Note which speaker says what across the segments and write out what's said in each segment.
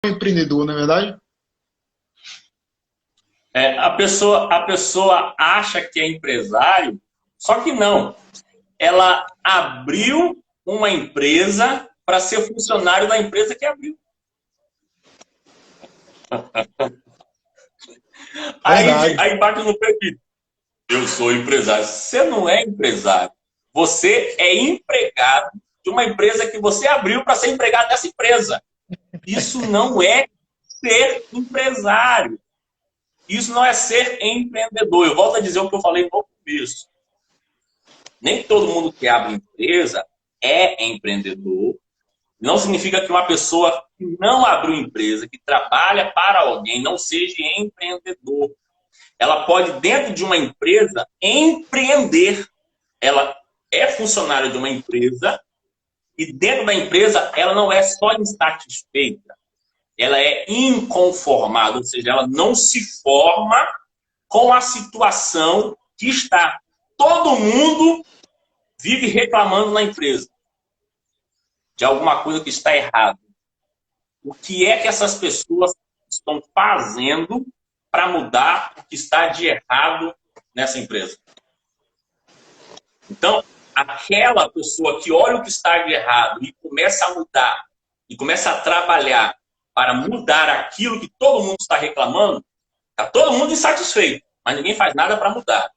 Speaker 1: empreendedor, não é verdade?
Speaker 2: A pessoa acha que é empresário, só que não. Ela abriu uma empresa para ser funcionário da empresa que abriu. Aí,
Speaker 1: Verdade.
Speaker 2: aí bate no peito. Eu sou empresário. Você não é empresário. Você é empregado de uma empresa que você abriu para ser empregado dessa empresa. Isso não é ser empresário. Isso não é ser empreendedor. Eu volto a dizer o que eu falei no começo. Nem todo mundo que abre empresa é empreendedor. Não significa que uma pessoa que não abriu empresa, que trabalha para alguém, não seja empreendedor. Ela pode, dentro de uma empresa, empreender. Ela é funcionária de uma empresa e, dentro da empresa, ela não é só insatisfeita, ela é inconformada, ou seja, ela não se forma com a situação que está. Todo mundo vive reclamando na empresa de alguma coisa que está errada. O que é que essas pessoas estão fazendo para mudar o que está de errado nessa empresa? Então, aquela pessoa que olha o que está de errado e começa a mudar, e começa a trabalhar para mudar aquilo que todo mundo está reclamando, está todo mundo insatisfeito, mas ninguém faz nada para mudar.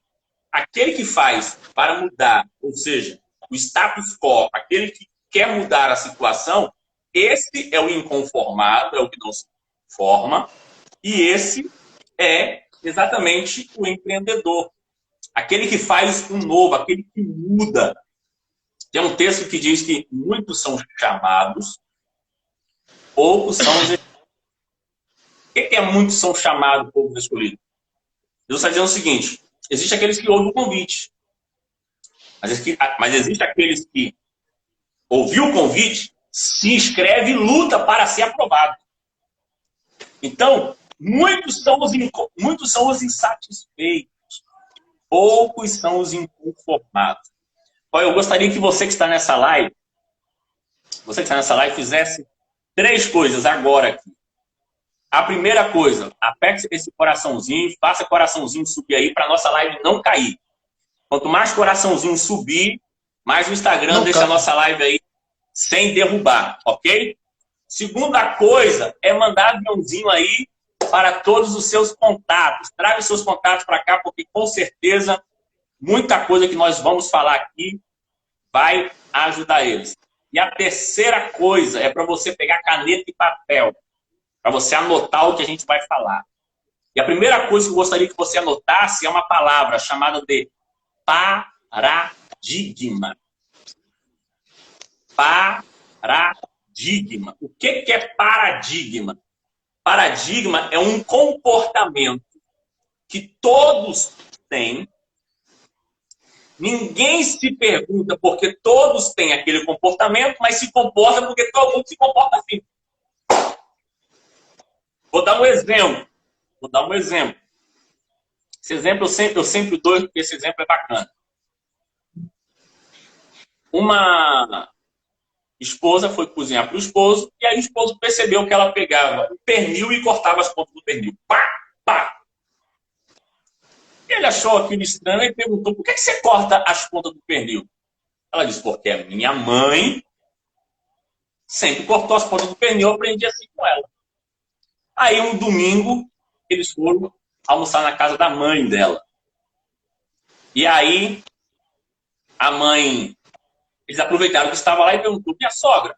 Speaker 2: Aquele que faz para mudar, ou seja, o status quo, aquele que quer mudar a situação, esse é o inconformado, é o que não se forma, e esse é exatamente o empreendedor. Aquele que faz um novo, aquele que muda. Tem um texto que diz que muitos são chamados, poucos são os escolhidos. O que é muitos são chamados, poucos escolhidos? Deus está dizendo o seguinte: existe aqueles que ouvem o convite, mas existe aqueles que ouviu o convite, se inscreve e luta para ser aprovado. Então, muitos são os insatisfeitos, poucos são os inconformados. Olha, eu gostaria que você que está nessa live, fizesse 3 coisas agora aqui. A primeira coisa, aperte esse coraçãozinho, faça coraçãozinho subir aí para a nossa live não cair. Quanto mais coraçãozinho subir, mais o Instagram
Speaker 1: Não
Speaker 2: deixa a
Speaker 1: cai.
Speaker 2: nossa live aí sem derrubar, ok? Segunda coisa é mandar aviãozinho aí para todos os seus contatos. Traga os seus contatos para cá, porque com certeza muita coisa que nós vamos falar aqui vai ajudar eles. E a terceira coisa é para você pegar caneta e papel, para você anotar o que a gente vai falar. E a primeira coisa que eu gostaria que você anotasse é uma palavra chamada de paradigma. Paradigma. O que é paradigma? Paradigma é um comportamento que todos têm. Ninguém se pergunta porque todos têm aquele comportamento, mas se comporta porque todo mundo se comporta assim. Vou dar um exemplo. Esse exemplo eu sempre dou, porque esse exemplo é bacana. Uma esposa foi cozinhar para o esposo e aí o esposo percebeu que ela pegava o pernil e cortava as pontas do pernil. Pá, pá. Ele achou aquilo estranho e perguntou: por que você corta as pontas do pernil? Ela disse: porque a minha mãe sempre cortou as pontas do pernil, eu aprendi assim com ela. Aí um domingo eles foram almoçar na casa da mãe dela. E aí a mãe, eles aproveitaram que estava lá e perguntou: minha sogra,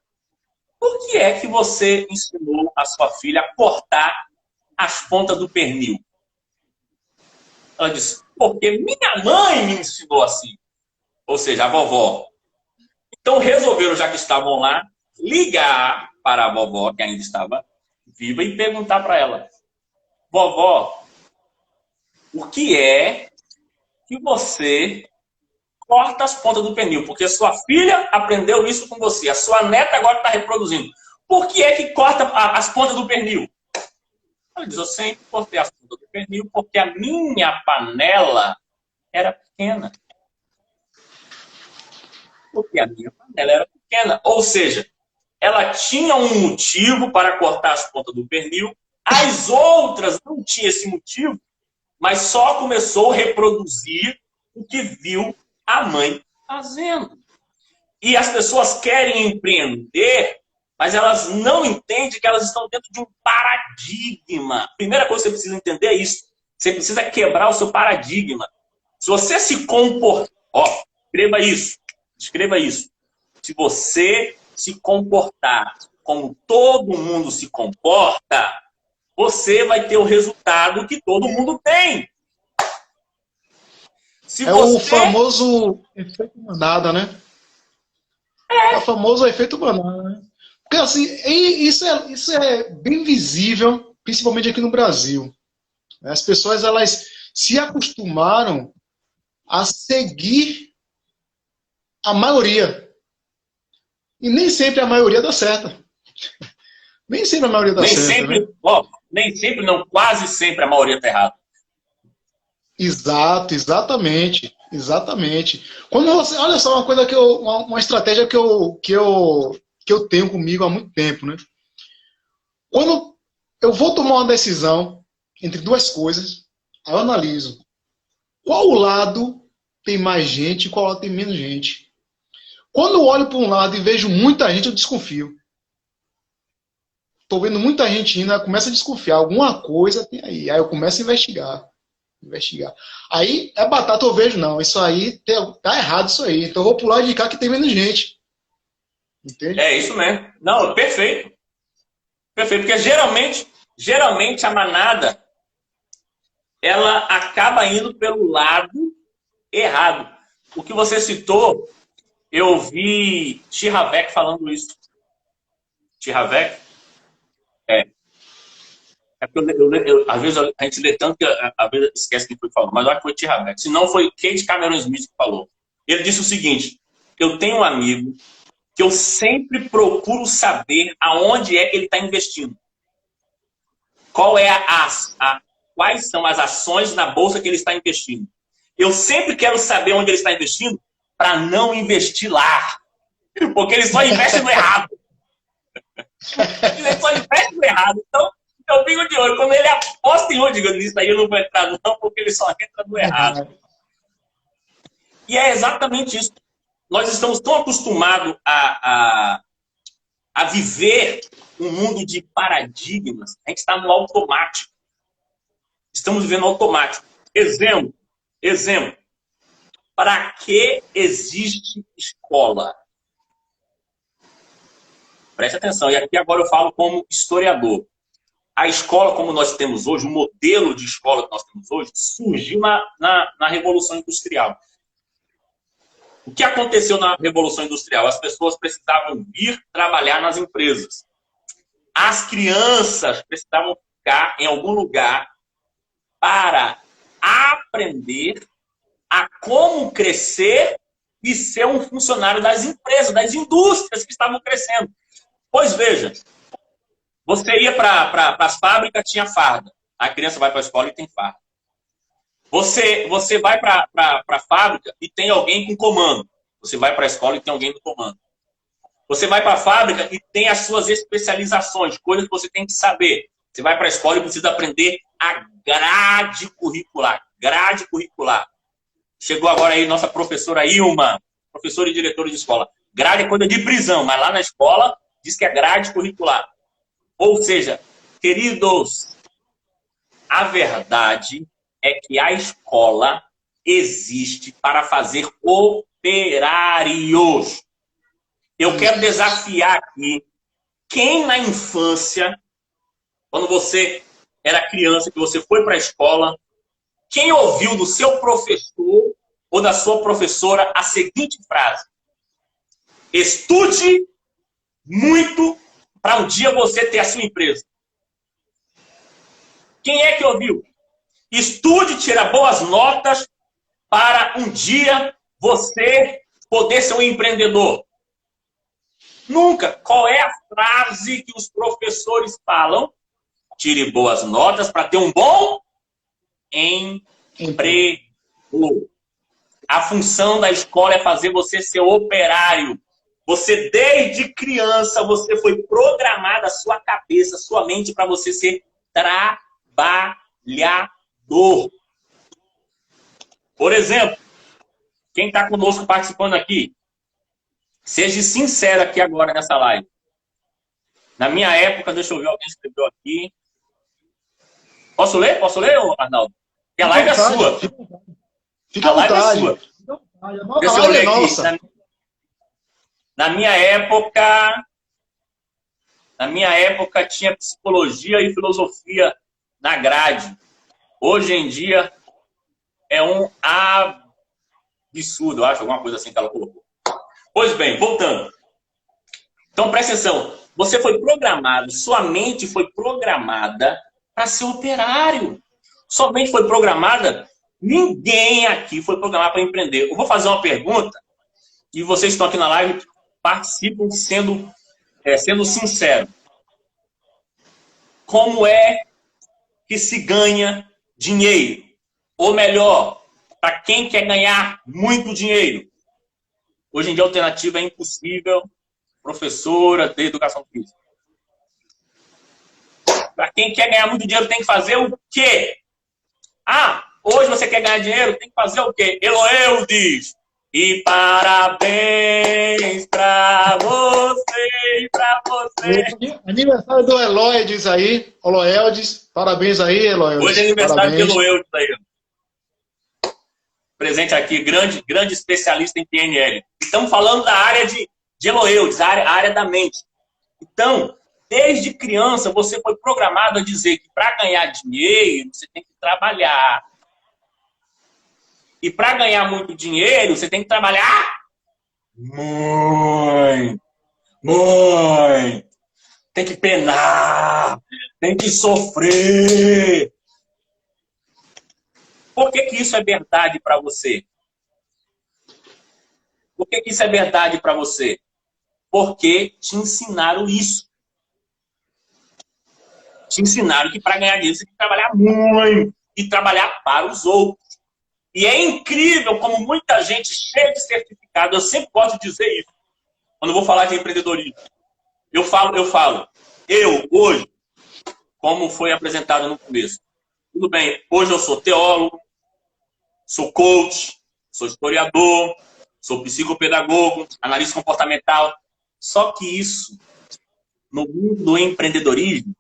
Speaker 2: por que é que você ensinou a sua filha a cortar as pontas do pernil? Ela disse: porque minha mãe me ensinou assim. Ou seja, a vovó. Então resolveram, já que estavam lá, ligar para a vovó, que ainda estava viva, e perguntar para ela: vovó, o que é que você corta as pontas do pernil? Porque sua filha aprendeu isso com você, a sua neta agora está reproduzindo. Por que é que corta as pontas do pernil? Ela diz: eu sempre cortei as pontas do pernil porque a minha panela era pequena. Porque a minha panela era pequena. Ou seja, ela tinha um motivo para cortar as pontas do pernil, as outras não tinham esse motivo, mas só começou a reproduzir o que viu a mãe fazendo. E as pessoas querem empreender, mas elas não entendem que elas estão dentro de um paradigma. A primeira coisa que você precisa entender é isso. Você precisa quebrar o seu paradigma. Se você se comportar... escreva isso. Escreva isso. Se você se comportar como todo mundo se comporta, você vai ter o resultado que todo mundo tem.
Speaker 1: O famoso efeito manada, né? É o famoso efeito manada, né? Porque assim, isso é bem visível, principalmente aqui no Brasil. As pessoas, elas se acostumaram a seguir a maioria. E nem sempre a maioria dá certo. Nem sempre a maioria dá certo.
Speaker 2: Sempre,
Speaker 1: né?
Speaker 2: Nem sempre, não, quase sempre a maioria está errada.
Speaker 1: Exatamente. Quando você, olha só uma coisa uma estratégia que eu tenho comigo há muito tempo, né? Quando eu vou tomar uma decisão entre duas coisas, aí eu analiso qual lado tem mais gente e qual lado tem menos gente. Quando eu olho para um lado e vejo muita gente, eu desconfio. Estou vendo muita gente indo, eu começo a desconfiar. Alguma coisa tem aí. Aí eu começo a investigar. Aí é batata, eu vejo, não. Isso aí tá errado, isso aí. Então eu vou pular de cá que tem menos gente. Entende?
Speaker 2: É isso mesmo. Não, perfeito. Perfeito. Porque geralmente a manada, ela acaba indo pelo lado errado. O que você citou, eu vi Tiravec falando isso. Tiravec? É porque às vezes a gente lê tanto que às vezes esquece quem foi falando. Mas eu acho que foi Tiravec. Se não, foi Kate Cameron Smith que falou. Ele disse o seguinte: eu tenho um amigo que eu sempre procuro saber aonde é que ele está investindo. Quais são as ações na bolsa que ele está investindo. Eu sempre quero saber onde ele está investindo para não investir lá. Porque ele só investe no errado. Ele só investe no errado. Então, eu fico de olho. Quando ele aposta em onde, digo, isso aí eu não vou entrar não, porque ele só entra no errado. E é exatamente isso. Nós estamos tão acostumados a viver um mundo de paradigmas. A gente está no automático. Estamos vivendo automático. Exemplo. Para que existe escola? Preste atenção. E aqui agora eu falo como historiador. A escola como nós temos hoje, o modelo de escola que nós temos hoje, surgiu na Revolução Industrial. O que aconteceu na Revolução Industrial? As pessoas precisavam vir trabalhar nas empresas. As crianças precisavam ficar em algum lugar para aprender a como crescer e ser um funcionário das empresas, das indústrias que estavam crescendo. Pois veja, você ia para as fábricas, tinha farda. A criança vai para a escola e tem farda. Você vai para a fábrica e tem alguém com comando. Você vai para a escola e tem alguém no comando. Você vai para a fábrica e tem as suas especializações, coisas que você tem que saber. Você vai para a escola e precisa aprender a grade curricular. Grade curricular. Chegou agora aí nossa professora Ilma, professora e diretora de escola. Grade é coisa de prisão, mas lá na escola diz que é grade curricular. Ou seja, queridos, a verdade é que a escola existe para fazer operários. Eu quero desafiar aqui quem na infância, quando você era criança, que você foi para a escola, quem ouviu do seu professor ou da sua professora a seguinte frase: estude muito para um dia você ter a sua empresa. Quem é que ouviu? Estude, tira boas notas para um dia você poder ser um empreendedor. Nunca. Qual é a frase que os professores falam? Tire boas notas para ter um bom emprego. A função da escola é fazer você ser operário. Você, desde criança, você foi programada, a sua cabeça, a sua mente, para você ser trabalhador. Por exemplo, quem está conosco participando aqui, seja sincero aqui agora nessa live. Na minha época, deixa eu ver, alguém escreveu aqui. Posso ler? Posso ler, Arnaldo? Porque a live é sua.
Speaker 1: Fica à vontade.
Speaker 2: Deixa eu ler aqui. Na minha época tinha psicologia e filosofia na grade. Hoje em dia é um absurdo, eu acho, alguma coisa assim que ela colocou. Pois bem, voltando. Então, presta atenção. Você foi programado, sua mente foi programada para ser operário. Sua mente foi programada, ninguém aqui foi programado para empreender. Eu vou fazer uma pergunta e vocês estão aqui na live, participam sendo sincero. Como é que se ganha dinheiro? Ou melhor, para quem quer ganhar muito dinheiro? Hoje em dia a alternativa é impossível, professora de educação física. Para quem quer ganhar muito dinheiro tem que fazer o quê? Hoje você quer ganhar dinheiro, tem que fazer o quê? Eloeudes! E parabéns pra você e pra você.
Speaker 1: Aniversário do Eloeudes aí. Eloeudes, parabéns aí, Eloeudes.
Speaker 2: Hoje é aniversário do Eloeudes aí. Presente aqui, grande especialista em PNL. Estamos falando da área de Eloeudes, a área da mente. Então, desde criança, você foi programado a dizer que para ganhar dinheiro, você tem que trabalhar. E para ganhar muito dinheiro, você tem que trabalhar muito. Tem que penar, tem que sofrer. Por que isso é verdade para você? Por que isso é verdade para você? Porque te ensinaram isso. Te ensinaram que para ganhar dinheiro você tem que trabalhar muito e trabalhar para os outros. E é incrível como muita gente cheia de certificado, eu sempre gosto de dizer isso, quando eu vou falar de empreendedorismo. Eu hoje, como foi apresentado no começo, tudo bem, hoje eu sou teólogo, sou coach, sou historiador, sou psicopedagogo, analista comportamental, só que isso, no mundo do empreendedorismo,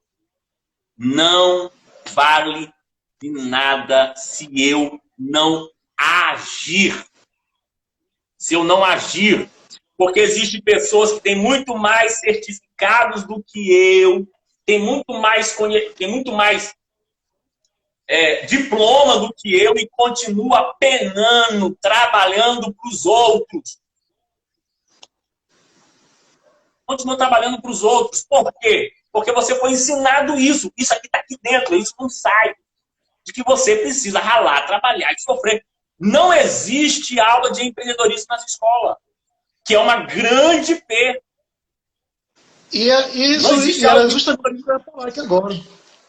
Speaker 2: não vale de nada se eu não agir. Se eu não agir, porque existem pessoas que têm muito mais certificados do que eu, tem muito mais diploma do que eu e continua penando, trabalhando para os outros. Continua trabalhando para os outros. Por quê? Porque você foi ensinado isso. Isso aqui está aqui dentro, isso não sai. De que você precisa ralar, trabalhar e sofrer. Não existe aula de empreendedorismo nas escolas, que é uma grande perda.
Speaker 1: E era justamente isso que eu ia falar aqui agora.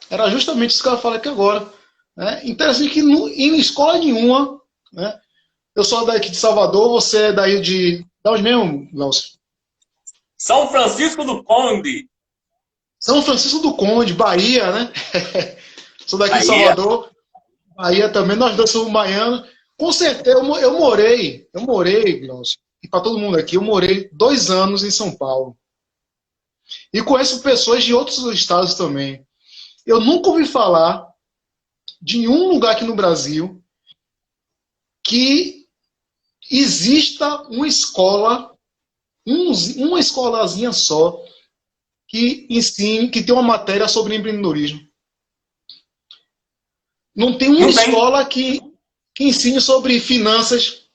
Speaker 1: Era justamente isso que eu ia falar aqui agora. Interessante que em escola nenhuma, né? Eu sou daqui de Salvador, você é daí de... Da onde mesmo, Glaucio?
Speaker 2: São Francisco do Conde.
Speaker 1: São Francisco do Conde, Bahia, né? Sou daqui de Salvador, Bahia também, nós dois somos baianos. Com certeza, eu morei, Glaucio, e para todo mundo aqui, eu morei 2 anos em São Paulo. E conheço pessoas de outros estados também. Eu nunca ouvi falar de nenhum lugar aqui no Brasil que exista uma escola, uma escolazinha só, que ensine, que tem uma matéria sobre empreendedorismo. Não tem uma escola que ensine sobre finanças.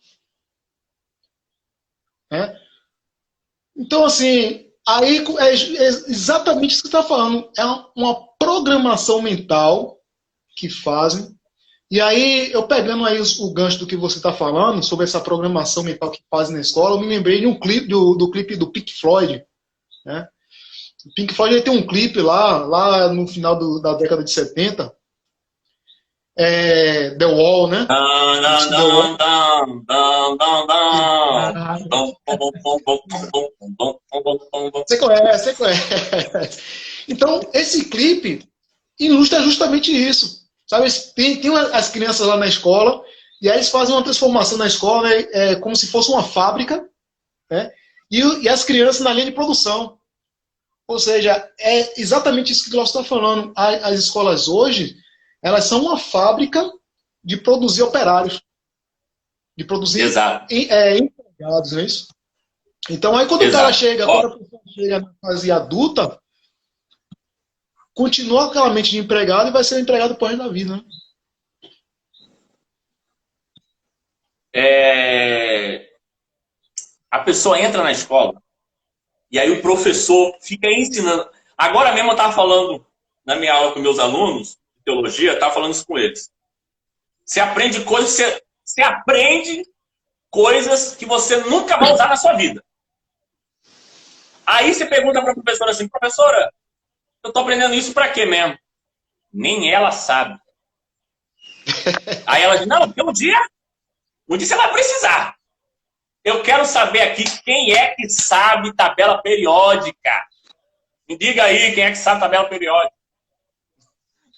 Speaker 1: Então, assim, aí é exatamente isso que você está falando. É uma programação mental que fazem. E aí, eu pegando aí o gancho do que você está falando, sobre essa programação mental que fazem na escola, eu me lembrei de um clipe, do clipe do Pink Floyd. Né? O Pink Floyd tem um clipe lá no final da década de 70, The Wall, né?
Speaker 2: Dun, dun,
Speaker 1: The Wall.
Speaker 2: dun, dun, dun, dun,
Speaker 1: Ah,
Speaker 2: dun. Bum, bum, bum, bum, bum, bum, bum, bum, bum, bum, bum.
Speaker 1: você conhece, você conhece. Então, esse clipe ilustra justamente isso. Sabe, tem as crianças lá na escola, e aí eles fazem uma transformação na escola, né, como se fosse uma fábrica, né? E as crianças na linha de produção. Ou seja, é exatamente isso que nós estamos falando. As escolas hoje, elas são uma fábrica de produzir operários, de produzir
Speaker 2: Exato,
Speaker 1: empregados, não é isso? Então, aí
Speaker 2: exato.
Speaker 1: quando a pessoa chega na fase adulta, continua aquela mente de empregado e vai ser empregado por resto da vida, né?
Speaker 2: É, a pessoa entra na escola e aí o professor fica ensinando. Agora mesmo eu estava falando na minha aula com meus alunos de teologia, estava falando isso com eles. Você aprende coisas, você aprende coisas que você nunca vai usar na sua vida. Aí você pergunta para a professora assim, professora, eu estou aprendendo isso para quê mesmo? Nem ela sabe. Aí ela diz, não, porque um dia você vai precisar. Eu quero saber aqui quem é que sabe tabela periódica. Me diga aí quem é que sabe tabela periódica.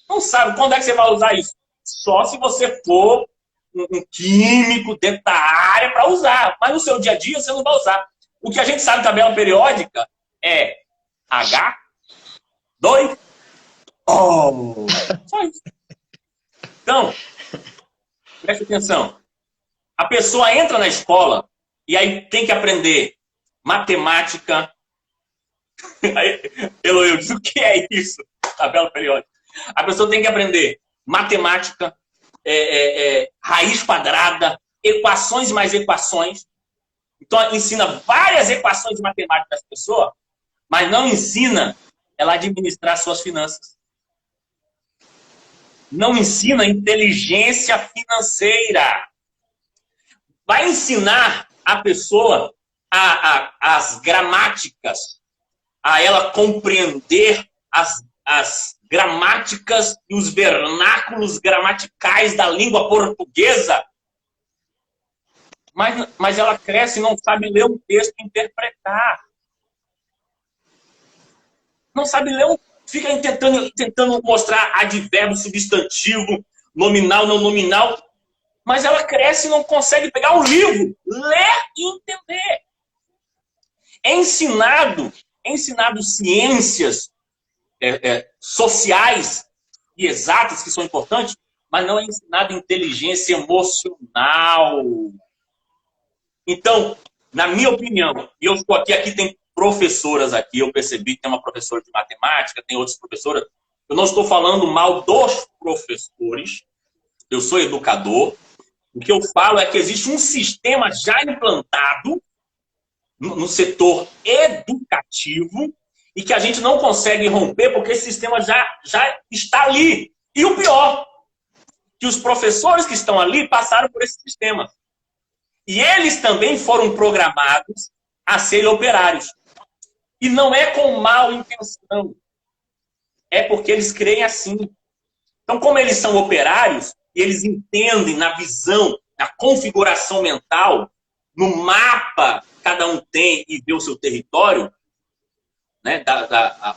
Speaker 2: Não sabe. Quando é que você vai usar isso? Só se você for um químico dentro da área para usar. Mas no seu dia a dia você não vai usar. O que a gente sabe tabela periódica é H, 2, O. Só isso. Então, preste atenção. A pessoa entra na escola e aí tem que aprender matemática. Aí, Eloy diz, o que é isso? Tabela periódica. A pessoa tem que aprender matemática, raiz quadrada, equações mais equações. Então, ensina várias equações de matemática às pessoas, mas não ensina ela a administrar suas finanças. Não ensina inteligência financeira. Vai ensinar a pessoa as gramáticas, a ela compreender as gramáticas e os vernáculos gramaticais da língua portuguesa. Mas ela cresce e não sabe ler um texto e interpretar. Não sabe ler, fica tentando mostrar advérbio, substantivo, nominal, não nominal. Mas ela cresce e não consegue pegar um livro, ler e entender. É ensinado ciências sociais e exatas, que são importantes, mas não é ensinado inteligência emocional. Então, na minha opinião, e eu estou aqui tem professoras aqui, eu percebi que tem uma professora de matemática, tem outras professoras. Eu não estou falando mal dos professores, eu sou educador. O que eu falo é que existe um sistema já implantado no setor educativo e que a gente não consegue romper porque esse sistema já está ali. E o pior, que os professores que estão ali passaram por esse sistema. E eles também foram programados a serem operários. E não é com mal intenção. É porque eles creem assim. Então, como eles são operários, e eles entendem na visão, na configuração mental, no mapa que cada um tem e vê o seu território, né,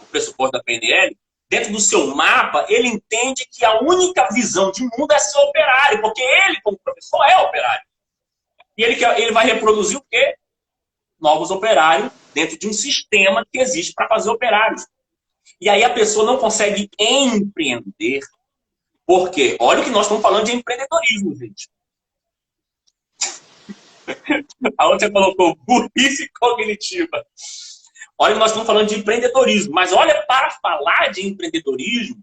Speaker 2: o pressuposto da PNL, dentro do seu mapa, ele entende que a única visão de mundo é ser operário, porque ele, como professor, é operário. E ele vai reproduzir o quê? Novos operários dentro de um sistema que existe para fazer operários. E aí a pessoa não consegue empreender. Por quê? Olha o que nós estamos falando de empreendedorismo, gente. A outra colocou burrice cognitiva. Olha, nós estamos falando de empreendedorismo. Mas olha, para falar de empreendedorismo,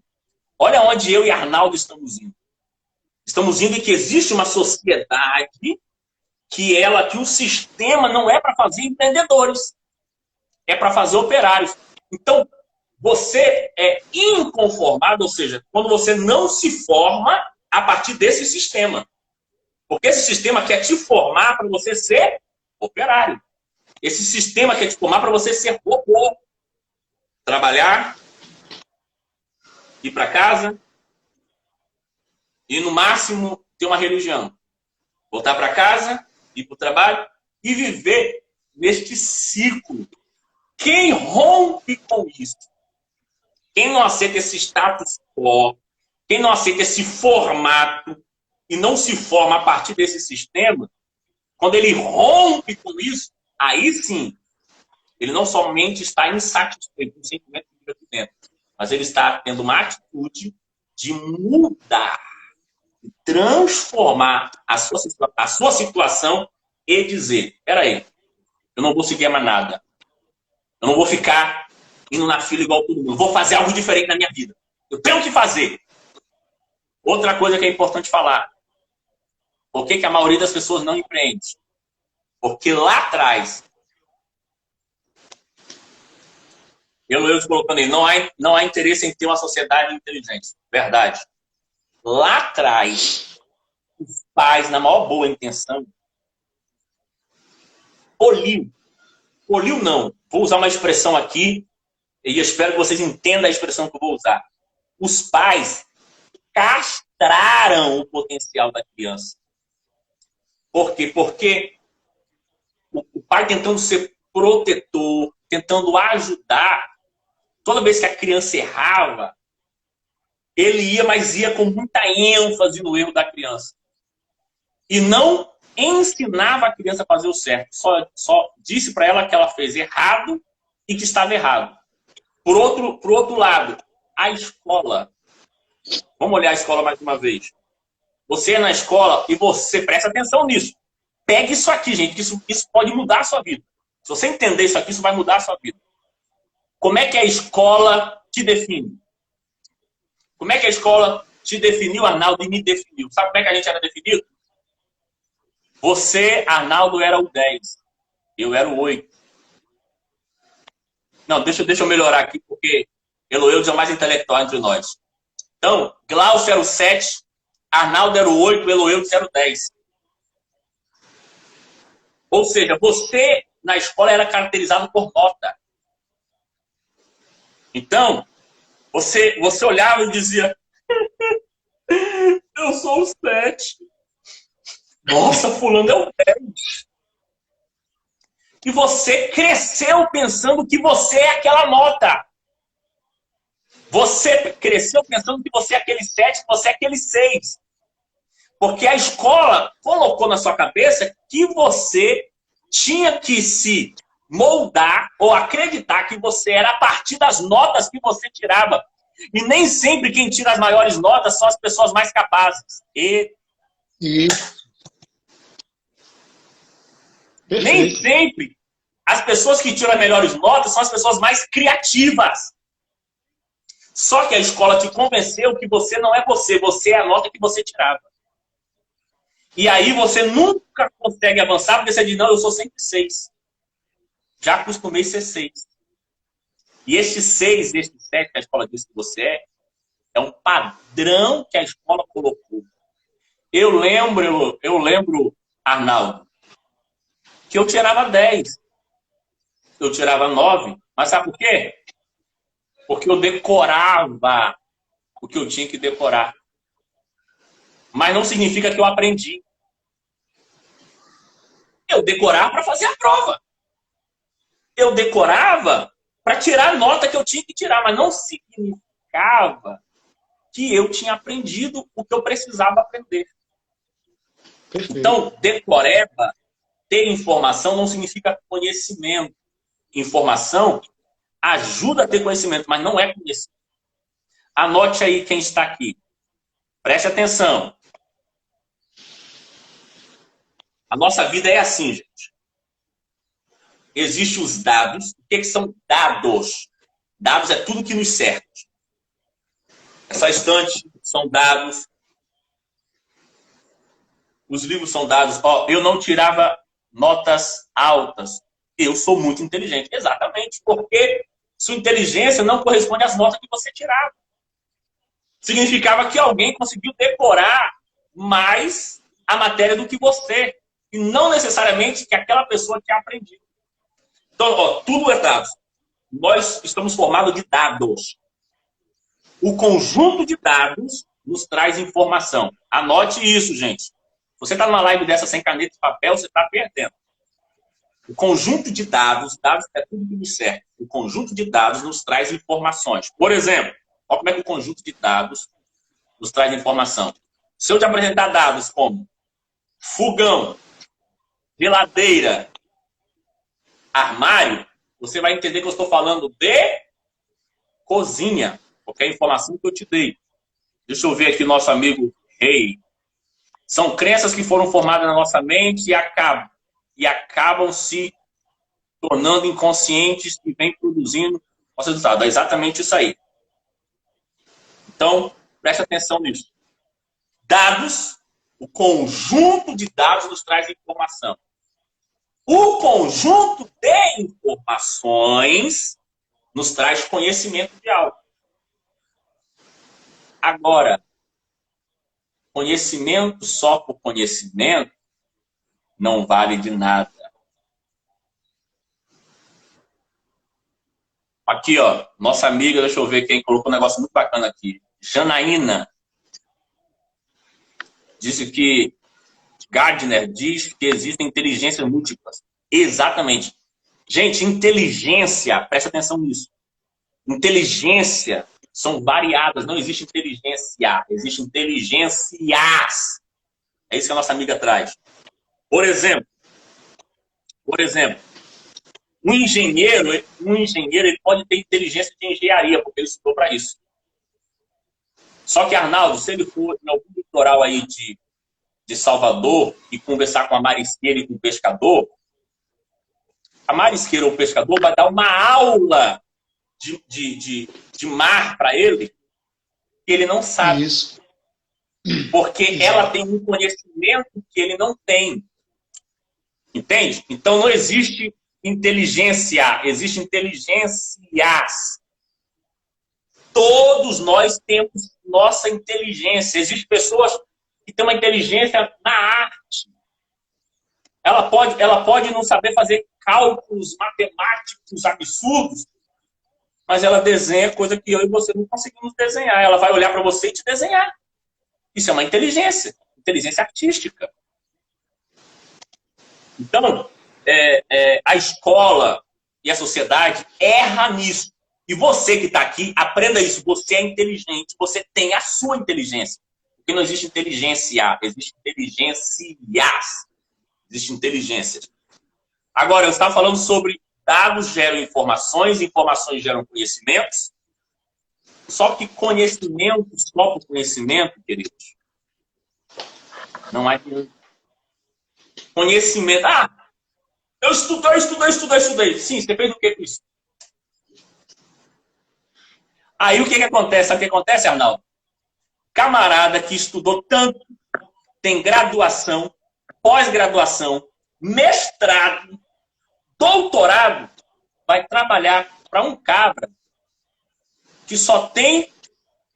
Speaker 2: olha onde eu e Arnaldo estamos indo. Estamos indo em que existe uma sociedade que o sistema não é para fazer empreendedores. É para fazer operários. Então, você é inconformado, ou seja, quando você não se forma a partir desse sistema. Porque esse sistema quer te formar para você ser operário. Esse sistema quer te formar para você ser robô. Trabalhar, ir para casa, e no máximo ter uma religião. Voltar para casa, ir para o trabalho e viver neste ciclo. Quem rompe com isso? Quem não aceita esse status quo, quem não aceita esse formato e não se forma a partir desse sistema, quando ele rompe com isso, aí sim, ele não somente está insatisfeito com o sentimento que vive aqui dentro, mas ele está tendo uma atitude de mudar, de transformar a sua situação e dizer, espera aí, eu não vou seguir mais nada. Eu não vou ficar indo na fila igual todo mundo. Eu vou fazer algo diferente na minha vida. Eu tenho que fazer. Outra coisa que é importante falar. Por que a maioria das pessoas não empreende? Porque lá atrás, eu colocando aí, não há interesse em ter uma sociedade inteligente. Verdade. Lá atrás, os pais, na maior boa intenção, poliu não. Vou usar uma expressão aqui e eu espero que vocês entendam a expressão que eu vou usar. Os pais castraram o potencial da criança. Por quê? Porque o pai tentando ser protetor, tentando ajudar, toda vez que a criança errava, ele ia, mas ia com muita ênfase no erro da criança. E não ensinava a criança a fazer o certo. Só disse para ela que ela fez errado e que estava errado. Por outro lado, a escola. Vamos olhar a escola mais uma vez. Você é na escola e você presta atenção nisso. Pegue isso aqui, gente, que isso pode mudar a sua vida. Se você entender isso aqui, isso vai mudar a sua vida. Como é que a escola te define? Como é que a escola te definiu, Arnaldo, e me definiu? Sabe como é que a gente era definido? Você, Arnaldo, era o 10. Eu era o 8. Não, deixa eu melhorar aqui, porque Eloeudes é o mais intelectual entre nós. Então, Glaucio era o 7, Arnaldo era o 8, Eloeudes era o 10. Ou seja, você na escola era caracterizado por nota. Então, você olhava e dizia, eu sou o 7. Nossa, fulano é o 10. E você cresceu pensando que você é aquela nota. Você cresceu pensando que você é aquele 7, que você é aquele 6. Porque a escola colocou na sua cabeça que você tinha que se moldar ou acreditar que você era a partir das notas que você tirava. E nem sempre quem tira as maiores notas são as pessoas mais capazes. Nem sempre as pessoas que tiram as melhores notas são as pessoas mais criativas. Só que a escola te convenceu que você não é você, você é a nota que você tirava. E aí você nunca consegue avançar porque você diz, não, eu sou sempre 6. Já acostumei ser 6. E este 6, este 7 que a escola diz que você é um padrão que a escola colocou. Eu lembro, Arnaldo, que eu tirava 10. Eu tirava 9. Mas sabe por quê? Porque eu decorava o que eu tinha que decorar. Mas não significa que eu aprendi. Eu decorava para fazer a prova. Eu decorava para tirar a nota que eu tinha que tirar, mas não significava que eu tinha aprendido o que eu precisava aprender. Perfeito. Então, decoreba, ter informação não significa conhecimento. Informação ajuda a ter conhecimento, mas não é conhecimento. Anote aí quem está aqui. Preste atenção. A nossa vida é assim, gente. Existem os dados. O que são dados? Dados é tudo que nos cerca. Essa estante são dados. Os livros são dados. Eu não tirava notas altas. Eu sou muito inteligente. Exatamente. Porque sua inteligência não corresponde às notas que você tirava. Significava que alguém conseguiu decorar mais a matéria do que você. E não necessariamente que aquela pessoa tinha aprendido. Então, tudo é dados. Nós estamos formados de dados. O conjunto de dados nos traz informação. Anote isso, gente. Se você está numa live dessa sem caneta e papel, você está perdendo. O conjunto de dados é tudo que nos serve. O conjunto de dados nos traz informações. Por exemplo, olha como é que o conjunto de dados nos traz informação. Se eu te apresentar dados como fogão, geladeira, armário, você vai entender que eu estou falando de cozinha, porque é a informação que eu te dei. Deixa eu ver aqui nosso amigo Rei. São crenças que foram formadas na nossa mente e acabam se tornando inconscientes e vêm produzindo nosso resultado. É exatamente isso aí. Então, preste atenção nisso. Dados, o conjunto de dados nos traz informação. O conjunto de informações nos traz conhecimento de algo. Agora, conhecimento só por conhecimento não vale de nada. Aqui, ó, nossa amiga, deixa eu ver quem colocou um negócio muito bacana aqui. Janaína disse que Gardner diz que existem inteligências múltiplas. Exatamente. Gente, inteligência, presta atenção nisso. Inteligência são variadas, não existe inteligência, existe inteligências. É isso que a nossa amiga traz. Por exemplo, um engenheiro ele pode ter inteligência de engenharia, porque ele estudou para isso. Só que, Arnaldo, se ele for em algum litoral aí de Salvador e conversar com a marisqueira e com o pescador, a marisqueira ou o pescador vai dar uma aula de mar para ele que ele não sabe.
Speaker 1: Isso.
Speaker 2: Porque ela tem um conhecimento que ele não tem. Entende? Então não existe inteligência, existe inteligências. Todos nós temos nossa inteligência. Existem pessoas que têm uma inteligência na arte. Ela pode não saber fazer cálculos matemáticos absurdos, mas ela desenha coisa que eu e você não conseguimos desenhar. Ela vai olhar para você e te desenhar. Isso é uma inteligência artística. Então, a escola e a sociedade erra nisso. E você que está aqui, aprenda isso. Você é inteligente, você tem a sua inteligência. Porque não existe inteligência, existe inteligências. Existe inteligência. Agora, eu estava falando sobre dados geram informações, informações geram conhecimentos. Só que conhecimento, só por conhecimento, queridos, não adianta. Conhecimento. Eu estudei. Sim, você fez o que com isso? Aí o que acontece? Sabe o que acontece, Arnaldo? Camarada que estudou tanto, tem graduação, pós-graduação, mestrado, doutorado, vai trabalhar para um cabra que só tem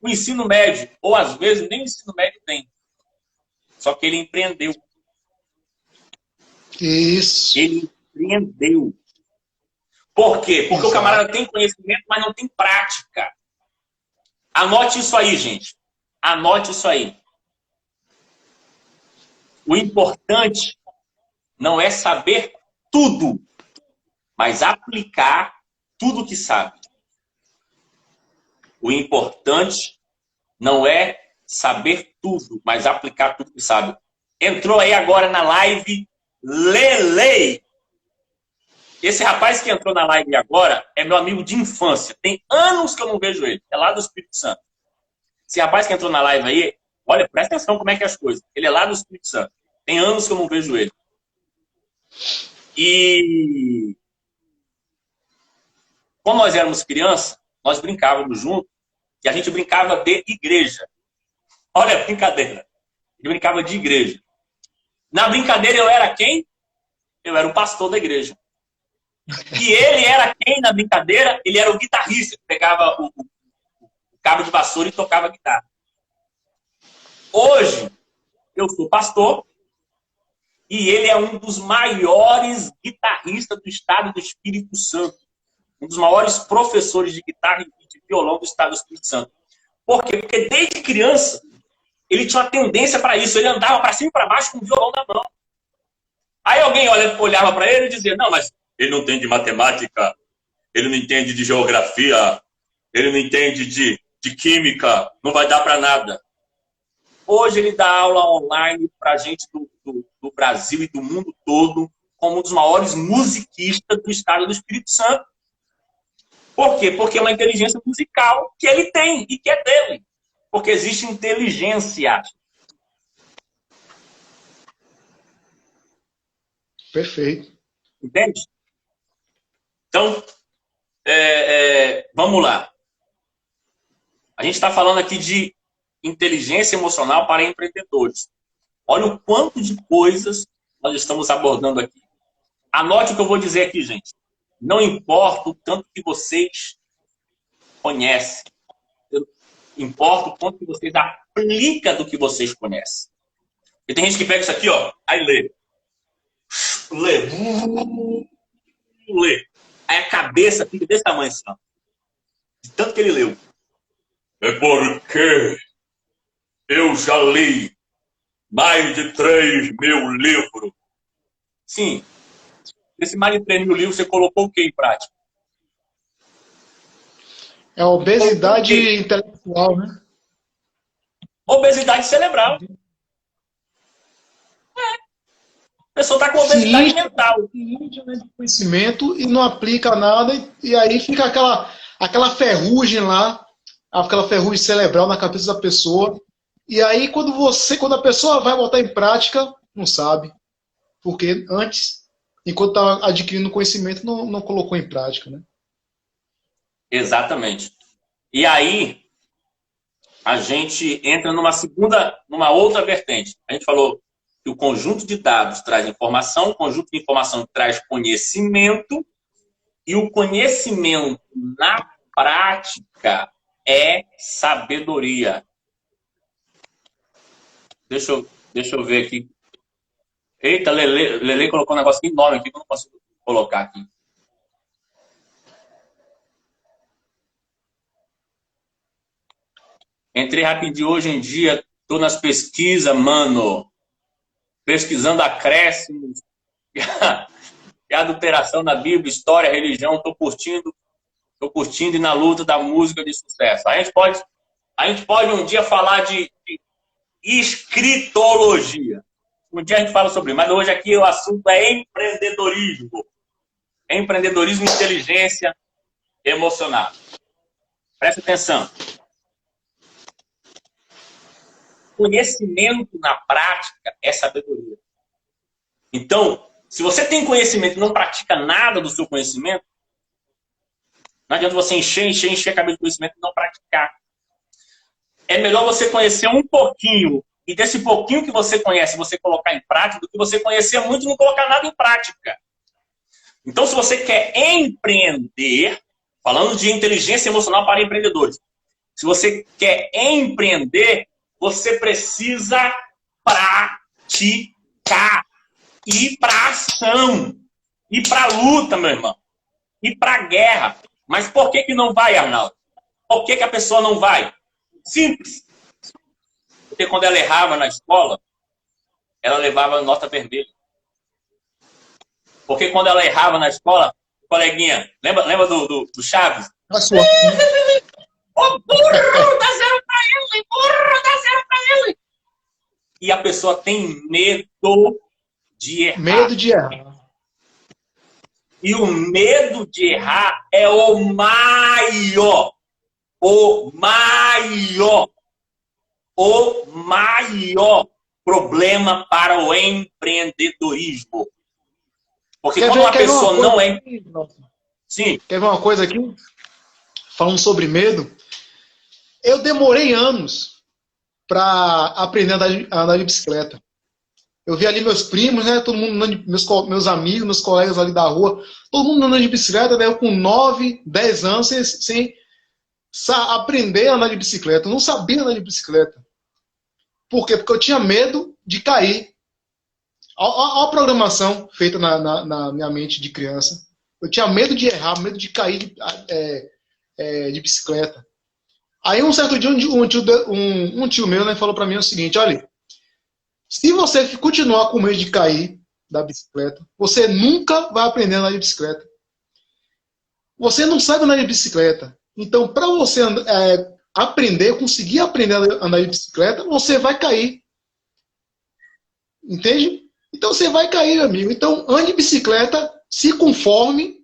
Speaker 2: o ensino médio, ou às vezes nem o ensino médio tem. Só que ele empreendeu.
Speaker 1: Isso.
Speaker 2: Ele empreendeu. Por quê? Porque o camarada tem conhecimento, mas não tem prática. Anote isso aí, gente. Anote isso aí. O importante não é saber tudo, mas aplicar tudo que sabe. O importante não é saber tudo, mas aplicar tudo que sabe. Entrou aí agora na live Lele. Esse rapaz que entrou na live agora é meu amigo de infância. Tem anos que eu não vejo ele. É lá do Espírito Santo. Esse rapaz que entrou na live aí, olha, presta atenção como é que é as coisas. Ele é lá do Espírito Santo. Tem anos que eu não vejo ele. E quando nós éramos crianças, nós brincávamos juntos e a gente brincava de igreja. Olha a brincadeira. Ele brincava de igreja. Na brincadeira eu era quem? Eu era o pastor da igreja. E ele era quem na brincadeira? Ele era o guitarrista, que pegava o cabo de vassoura e tocava guitarra. Hoje, eu sou pastor e ele é um dos maiores guitarristas do estado do Espírito Santo. Um dos maiores professores de guitarra e de violão do estado do Espírito Santo. Por quê? Porque desde criança ele tinha uma tendência para isso. Ele andava para cima e para baixo com o violão na mão. Aí alguém olhava para ele e dizia, não, mas ele não entende de matemática, ele não entende de geografia, ele não entende de química, não vai dar para nada. Hoje ele dá aula online para gente do Brasil e do mundo todo, como um dos maiores musiquistas do estado do Espírito Santo. Por quê? Porque é uma inteligência musical que ele tem e que é dele. Porque existe inteligência.
Speaker 1: Perfeito.
Speaker 2: Entende? Então, vamos lá. A gente está falando aqui de inteligência emocional para empreendedores. Olha o quanto de coisas nós estamos abordando aqui. Anote o que eu vou dizer aqui, gente. Não importa o tanto que vocês conhecem. Importa o quanto que vocês aplicam do que vocês conhecem. E tem gente que pega isso aqui, ó, aí lê. Lê. Aí a cabeça fica desse tamanho, assim, ó. De tanto que ele leu. É porque eu já li mais de 3.000 livros. Sim. Nesse mais de 3.000 livros, você colocou o que em prática?
Speaker 1: É a obesidade intelectual, né?
Speaker 2: Obesidade cerebral. A pessoa está com obesidade mental.
Speaker 1: De conhecimento e não aplica nada, e aí fica aquela ferrugem lá, aquela ferrugem cerebral na cabeça da pessoa. E aí, quando a pessoa vai botar em prática, não sabe. Porque antes, enquanto estava adquirindo conhecimento, não colocou em prática, né?
Speaker 2: Exatamente. E aí, a gente entra numa outra vertente. A gente falou que o conjunto de dados traz informação, o conjunto de informação traz conhecimento, e o conhecimento na prática é sabedoria. Deixa eu ver aqui. Eita, Lele colocou um negócio enorme aqui que eu não consigo colocar aqui. Entrei rapidinho hoje em dia, tô nas pesquisas, mano. Pesquisando acréscimos e adulteração da Bíblia, história, religião. Tô curtindo e na luta da música de sucesso. A gente pode um dia falar de escritologia. Um dia a gente fala sobre isso, mas hoje aqui o assunto é empreendedorismo. Empreendedorismo e inteligência emocional. Presta atenção. Conhecimento na prática é sabedoria. Então, se você tem conhecimento e não pratica nada do seu conhecimento, não adianta você encher a cabeça de conhecimento e não praticar. É melhor você conhecer um pouquinho e desse pouquinho que você conhece, você colocar em prática, do que você conhecer muito e não colocar nada em prática. Então, se você quer empreender, falando de inteligência emocional para empreendedores, se você quer empreender, você precisa praticar, ir para ação, ir para luta, meu irmão, ir para guerra. Mas por que não vai, Arnaldo? Por que a pessoa não vai? Simples. Porque quando ela errava na escola, ela levava nota vermelha. Porque quando ela errava na escola, coleguinha, lembra do Chaves?
Speaker 1: A sua.
Speaker 2: Ô, burro, dá zero pra ele! Burro, dá zero pra ele! E a pessoa tem medo de errar.
Speaker 1: Medo de errar.
Speaker 2: E o medo de errar é o maior problema para o empreendedorismo. Porque quando uma pessoa não é... Sim.
Speaker 1: Quer ver uma coisa aqui? Falando sobre medo. Eu demorei anos para aprender a andar de bicicleta. Eu vi ali meus primos, né? Todo mundo andando, meus amigos, meus colegas ali da rua, todo mundo andando de bicicleta, né? Eu com 9, 10 anos, sem aprender a andar de bicicleta. Eu não sabia andar de bicicleta. Por quê? Porque eu tinha medo de cair. Olha a programação feita na minha mente de criança. Eu tinha medo de errar, medo de cair de bicicleta. Aí um certo dia um tio meu, né, falou para mim o seguinte, olha, se você continuar com medo de cair da bicicleta, você nunca vai aprender a andar de bicicleta. Você não sabe andar de bicicleta. Então, para você conseguir aprender a andar de bicicleta, você vai cair. Entende? Então você vai cair, amigo. Então, ande de bicicleta, se conforme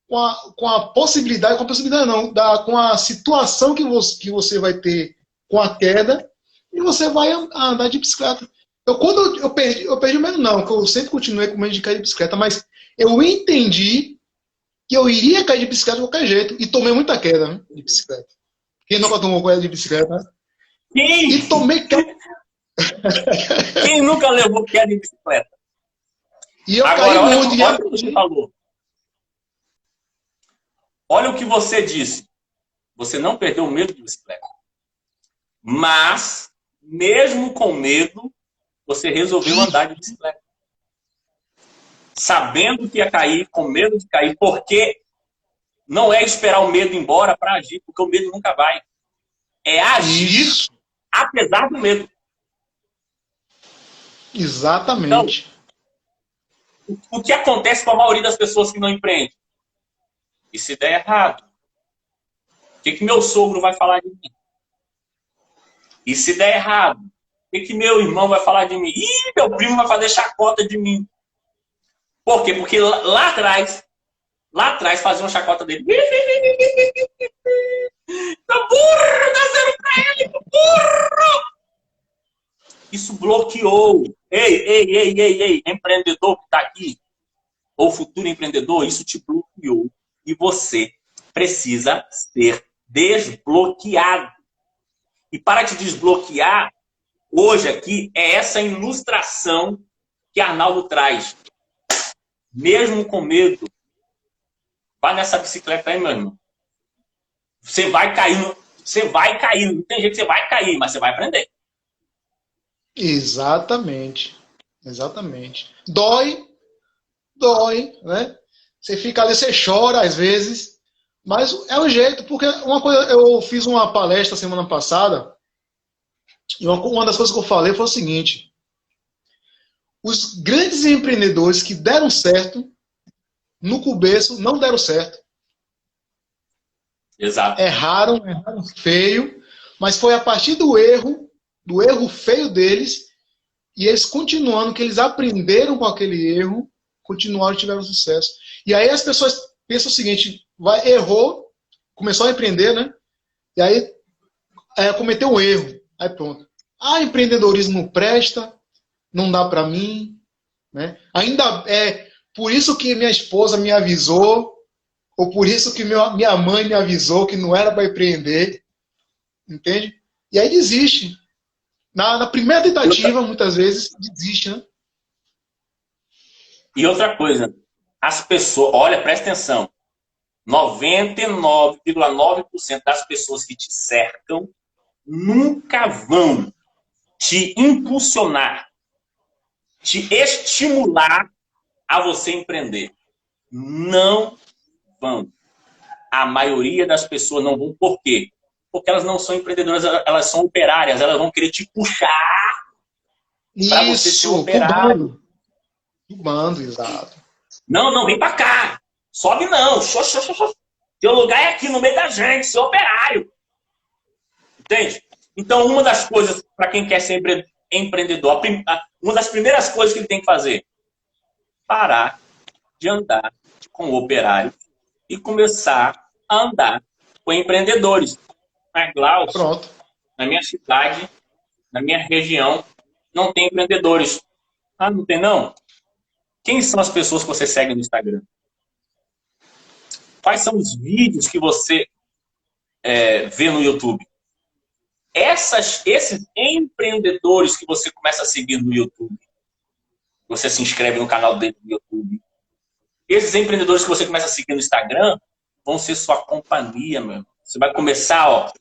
Speaker 1: com a possibilidade não, com a situação que você vai ter com a queda, e você vai andar de bicicleta. Então, quando eu perdi o medo, não, que eu sempre continuei com medo de cair de bicicleta, mas eu entendi que eu iria cair de bicicleta de qualquer jeito, e tomei muita queda, né, de bicicleta. Quem nunca tomou queda de bicicleta?
Speaker 2: Quem?
Speaker 1: E tomei queda.
Speaker 2: Quem nunca levou queda de bicicleta?
Speaker 1: E eu
Speaker 2: agora,
Speaker 1: caí muito.
Speaker 2: Olha o que você falou. Olha o que você disse. Você não perdeu o medo de bicicleta. Mas, mesmo com medo, você resolveu andar de bicicleta. Sabendo que ia cair, com medo de cair, porque não é esperar o medo ir embora para agir, porque o medo nunca vai. É agir apesar do medo.
Speaker 1: Exatamente.
Speaker 2: Então, o que acontece com a maioria das pessoas que não empreendem? E se der errado? O que meu sogro vai falar de mim? E se der errado? O que meu irmão vai falar de mim? Ih, meu primo vai fazer chacota de mim. Por quê? Porque lá atrás faziam chacota dele. Tá burro, dá zero pra ele, burro! Isso bloqueou. Ei, empreendedor que tá aqui, ou futuro empreendedor, isso te bloqueou. E você precisa ser desbloqueado. E para te desbloquear, hoje aqui, é essa ilustração que Arnaldo traz. Mesmo com medo, vai nessa bicicleta aí, meu irmão. Você vai cair, não tem jeito que você vai cair, mas você vai aprender.
Speaker 1: Exatamente. Dói, né? Você fica ali, você chora às vezes, mas é o jeito, porque uma coisa, eu fiz uma palestra semana passada, e uma das coisas que eu falei foi o seguinte: os grandes empreendedores que deram certo, no começo não deram certo.
Speaker 2: Exato.
Speaker 1: Erraram feio, mas foi a partir do erro feio deles, e eles continuando, que eles aprenderam com aquele erro, continuaram e tiveram sucesso. E aí as pessoas pensam o seguinte: errou, começou a empreender, né? E aí cometeu um erro. Aí pronto. Empreendedorismo não presta, não dá para mim, né? Ainda por isso que minha esposa me avisou, ou por isso que minha mãe me avisou que não era para empreender, entende? E aí desiste. Na primeira tentativa, muitas vezes, desiste, né?
Speaker 2: E outra coisa, as pessoas, olha, presta atenção, 99,9% das pessoas que te cercam nunca vão te impulsionar, te estimular a você empreender. Não vão. A maioria das pessoas não vão. Por quê? Porque elas não são empreendedoras, elas são operárias. Elas vão querer te puxar para você ser operário.
Speaker 1: Cubando, exato.
Speaker 2: Não, vem para cá. Sobe não. Teu lugar é aqui no meio da gente, ser operário. Entende? Então, uma das coisas, para quem quer ser empreendedor, uma das primeiras coisas que ele tem que fazer, parar de andar com operários e começar a andar com empreendedores. Mas, Glaucio, na minha cidade, na minha região, não tem empreendedores. Não tem não? Quem são as pessoas que você segue no Instagram? Quais são os vídeos que você vê no YouTube? Esses empreendedores que você começa a seguir no YouTube, você se inscreve no canal dele no YouTube, esses empreendedores que você começa a seguir no Instagram vão ser sua companhia, meu irmão. Você vai começar a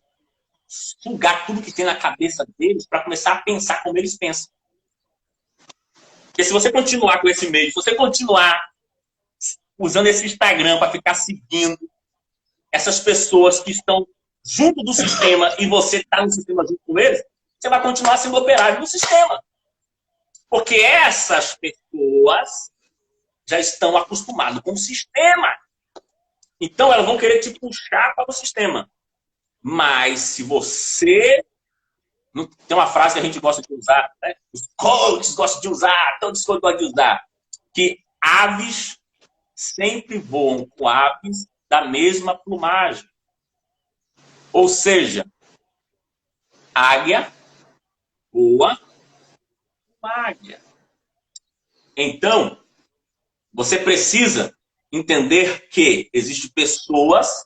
Speaker 2: sugar tudo que tem na cabeça deles para começar a pensar como eles pensam. Porque se você continuar com esse meio, se você continuar usando esse Instagram para ficar seguindo essas pessoas que estão junto do sistema e você está no sistema junto com eles, você vai continuar sendo operário do sistema. Porque essas pessoas já estão acostumadas com o sistema. Então, elas vão querer te puxar para o sistema. Mas se você... Tem uma frase que a gente gosta de usar, né? Os coaches gostam de usar, todos os coaches gostam de usar, que aves sempre voam com aves da mesma plumagem. Ou seja, águia voa com águia. Então, você precisa entender que existem pessoas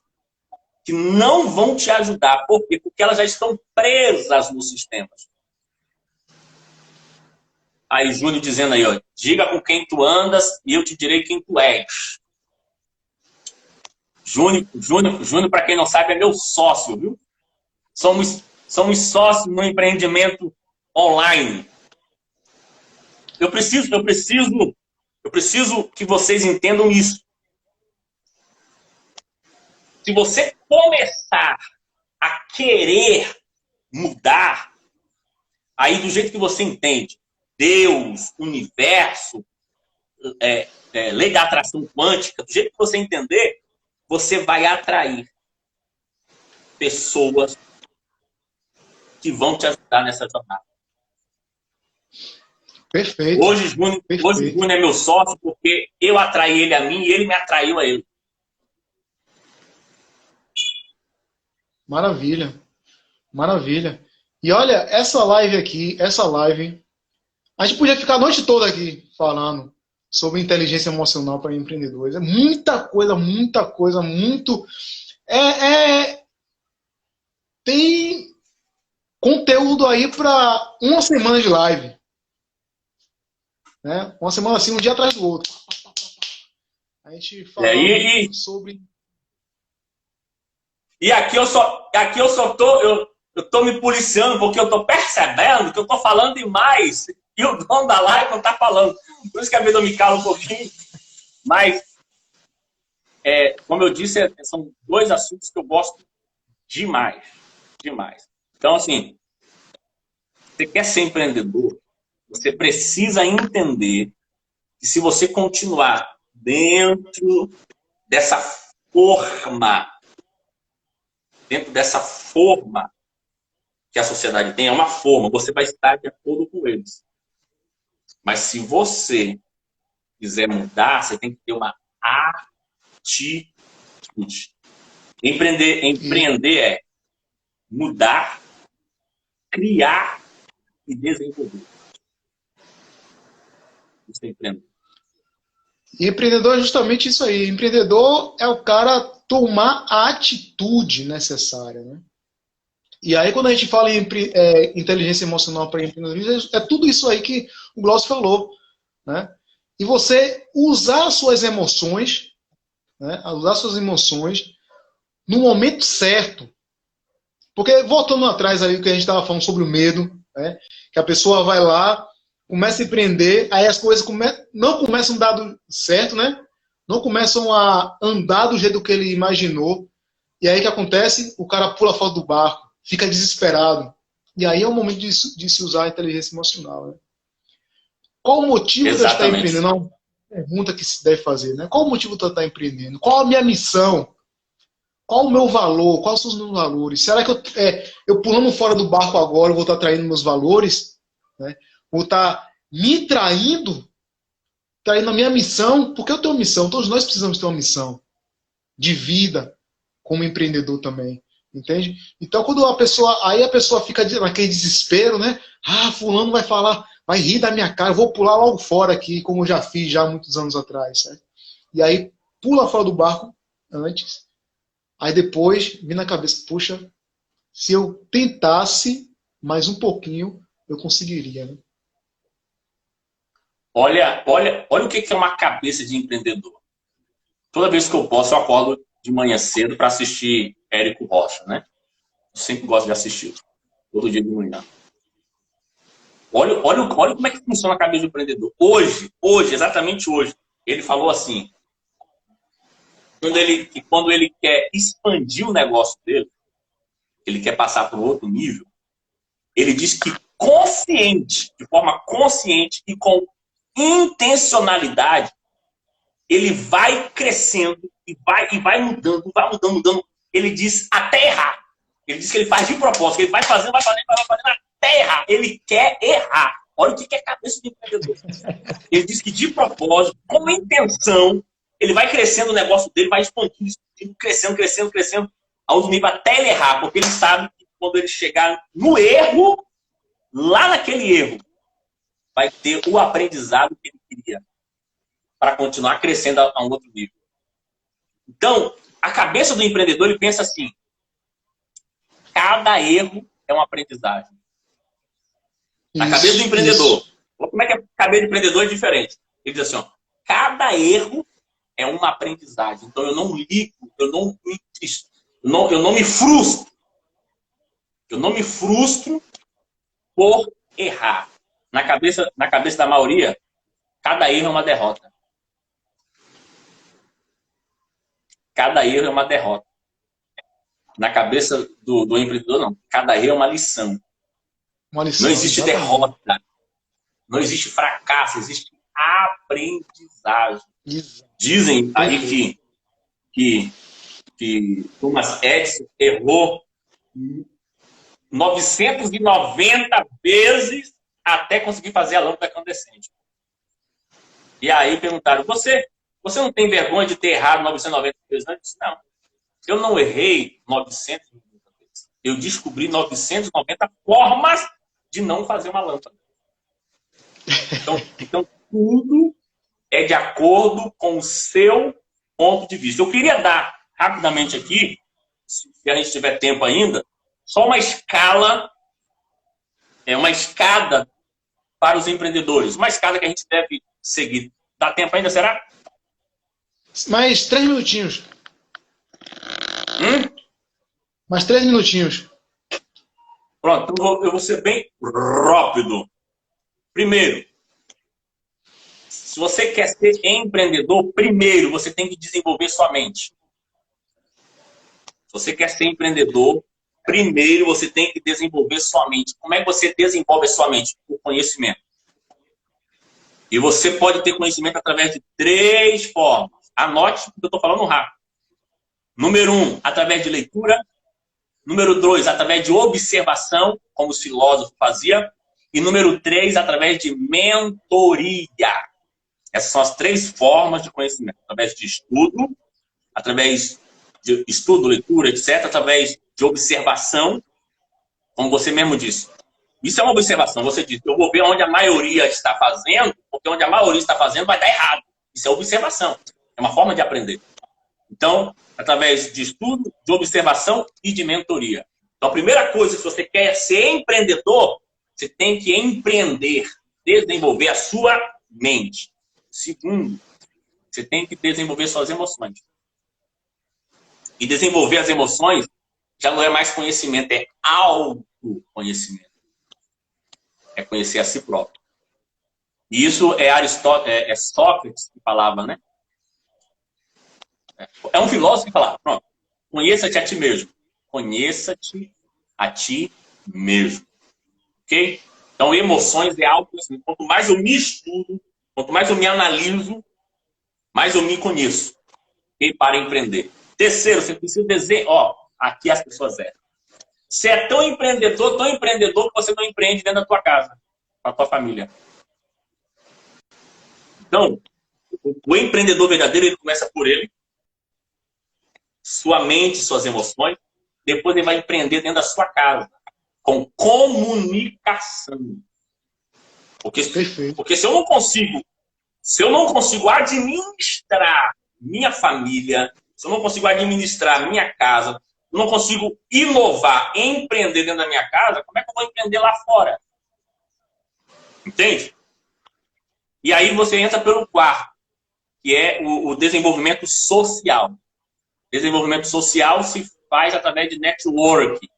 Speaker 2: que não vão te ajudar. Por quê? Porque elas já estão presas nos sistemas. Aí, Júnior dizendo aí, ó, diga com quem tu andas e eu te direi quem tu és. Júnior, para quem não sabe, é meu sócio, viu? Somos sócios no empreendimento online. Eu preciso que vocês entendam isso. Se você começar a querer mudar, aí do jeito que você entende, Deus, universo, lei da atração quântica, do jeito que você entender, você vai atrair pessoas que vão te ajudar nessa jornada.
Speaker 1: Perfeito.
Speaker 2: Hoje o Júnior é meu sócio porque eu atraí ele a mim e ele me atraiu a ele.
Speaker 1: Maravilha. Maravilha. E olha, essa live, a gente podia ficar a noite toda aqui falando sobre inteligência emocional para empreendedores. É muita coisa, muito... Tem conteúdo aí para uma semana de live. Né? Uma semana assim, um dia atrás do outro. A gente fala sobre...
Speaker 2: E aqui eu tô me policiando porque eu tô percebendo que eu tô falando demais e o dono da live não tá falando. Por isso que a vida me cala um pouquinho. Mas, como eu disse, são dois assuntos que eu gosto demais. Demais. Então, assim, você quer ser empreendedor, você precisa entender que se você continuar dentro dessa forma que a sociedade tem, é uma forma, você vai estar de acordo com eles. Mas se você quiser mudar, você tem que ter uma atitude. Empreender é mudar, criar e desenvolver. Isso é empreender.
Speaker 1: E empreendedor é justamente isso aí. Empreendedor é o cara tomar a atitude necessária, né? E aí, quando a gente fala em inteligência emocional para empreendedorismo, é tudo isso aí que o Glaucio falou, né? E você usar suas emoções, né? Usar suas emoções no momento certo. Porque, voltando atrás aí, o que a gente estava falando sobre o medo, né? Que a pessoa vai lá, começa a empreender, aí as coisas não começam a dar certo, né? Não começam a andar do jeito que ele imaginou. E aí o que acontece? O cara pula fora do barco, fica desesperado. E aí é o momento de se usar a inteligência emocional, né? Qual o motivo de eu estar empreendendo? É uma pergunta que se deve fazer, né? Qual o motivo de eu estar empreendendo? Qual a minha missão? Qual o meu valor? Quais são os meus valores? Será que eu pulando fora do barco agora, eu vou estar traindo meus valores? Né? Vou estar me traindo a minha missão? Porque eu tenho uma missão. Todos nós precisamos ter uma missão de vida como empreendedor também. Entende? Então, quando a pessoa fica naquele desespero, né? Ah, fulano vai falar, vai rir da minha cara, eu vou pular logo fora aqui, como eu já fiz já muitos anos atrás. Certo? E aí, pula fora do barco antes. Aí depois, vem na cabeça, puxa, se eu tentasse mais um pouquinho, eu conseguiria, né?
Speaker 2: Olha o que é uma cabeça de empreendedor. Toda vez que eu posso, eu acordo de manhã cedo para assistir Érico Rocha, né? Eu sempre gosto de assistir, todo dia de manhã. Olha como é que funciona a cabeça do empreendedor. Hoje, exatamente hoje, ele falou assim, quando ele quer expandir o negócio dele, ele quer passar para um outro nível, ele diz que consciente, de forma consciente e com intencionalidade, ele vai crescendo e vai mudando, mudando. Ele diz até errar. Ele diz que ele faz de propósito, ele vai fazendo até errar. Ele quer errar. Olha o que é a cabeça do empreendedor. Ele diz que de propósito, com intenção, ele vai crescendo o negócio dele, vai expandindo, crescendo, a outro nível até ele errar, porque ele sabe que quando ele chegar no erro, lá naquele erro, vai ter o aprendizado que ele queria para continuar crescendo a um outro nível. Então, a cabeça do empreendedor, ele pensa assim, cada erro é uma aprendizagem. A cabeça do empreendedor, como é que a cabeça do empreendedor é diferente? Ele diz assim, ó, cada erro é uma aprendizagem. Então, eu não ligo, eu não me entristo, eu não me frustro. Eu não me frustro por errar. Na cabeça da maioria, cada erro é uma derrota. Cada erro é uma derrota. Na cabeça do empreendedor, não. Cada erro é uma lição. Não existe derrota. Não existe fracasso. Existe aprendizagem. Dizem aí que Thomas Edison errou 990 vezes até conseguir fazer a lâmpada incandescente. E aí perguntaram, você não tem vergonha de ter errado 990 vezes antes? Não. Eu não errei 990 vezes. Eu descobri 990 formas de não fazer uma lâmpada. Então tudo é de acordo com o seu ponto de vista. Eu queria dar rapidamente aqui, se a gente tiver tempo ainda, só uma escala, uma escada para os empreendedores. Uma escada que a gente deve seguir. Dá tempo ainda, será?
Speaker 1: Mais 3 minutinhos. Mais 3 minutinhos.
Speaker 2: Pronto, eu vou ser bem rápido. Primeiro, se você quer ser empreendedor, primeiro você tem que desenvolver sua mente. Se você quer ser empreendedor, primeiro você tem que desenvolver sua mente. Como é que você desenvolve sua mente? Por conhecimento. E você pode ter conhecimento através de 3 formas. Anote, porque eu estou falando rápido. Número 1, através de leitura. Número 2, através de observação, como os filósofos faziam. E número 3, através de mentoria. Essas são as 3 formas de conhecimento. Através de estudo, através de estudo, leitura, etc. Através de observação, como você mesmo disse. Isso é uma observação. Você diz, eu vou ver onde a maioria está fazendo, porque onde a maioria está fazendo vai dar errado. Isso é observação. É uma forma de aprender. Então, através de estudo, de observação e de mentoria. Então, a primeira coisa, se você quer ser empreendedor, você tem que empreender, desenvolver a sua mente. Segundo, você tem que desenvolver suas emoções. E desenvolver as emoções já não é mais conhecimento, é autoconhecimento. É conhecer a si próprio. E isso é Sócrates que falava, né? É um filósofo que falava, pronto, conheça-te a ti mesmo. Conheça-te a ti mesmo. Ok? Então, emoções é autoconhecimento. Quanto mais eu me estudo, quanto mais eu me analiso, mais eu me conheço. Okay? Para empreender. Terceiro, você precisa dizer, aqui as pessoas erram. Você é tão empreendedor que você não empreende dentro da tua casa, com a tua família. Então, o empreendedor verdadeiro, ele começa por ele, sua mente, suas emoções, depois ele vai empreender dentro da sua casa, com comunicação. Porque se eu não consigo administrar minha família, se eu não consigo administrar minha casa, eu não consigo inovar, empreender dentro da minha casa, como é que eu vou empreender lá fora? Entende? E aí você entra pelo quarto, que é o desenvolvimento social. Desenvolvimento social se faz através de network,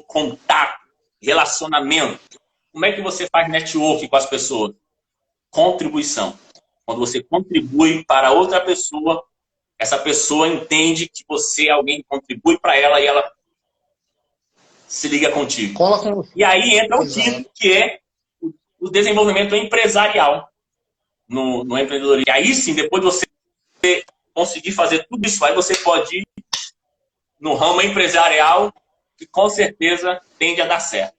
Speaker 2: contato, relacionamento. Como é que você faz network com as pessoas? Contribuição. Quando você contribui para outra pessoa, essa pessoa entende que você é alguém que contribui para ela e ela se liga contigo.
Speaker 1: Cola com você.
Speaker 2: E aí entra o
Speaker 1: Exato.
Speaker 2: quinto, que é o desenvolvimento empresarial no empreendedorismo. E aí sim, depois de você conseguir fazer tudo isso, aí você pode ir no ramo empresarial, que com certeza tende a dar certo.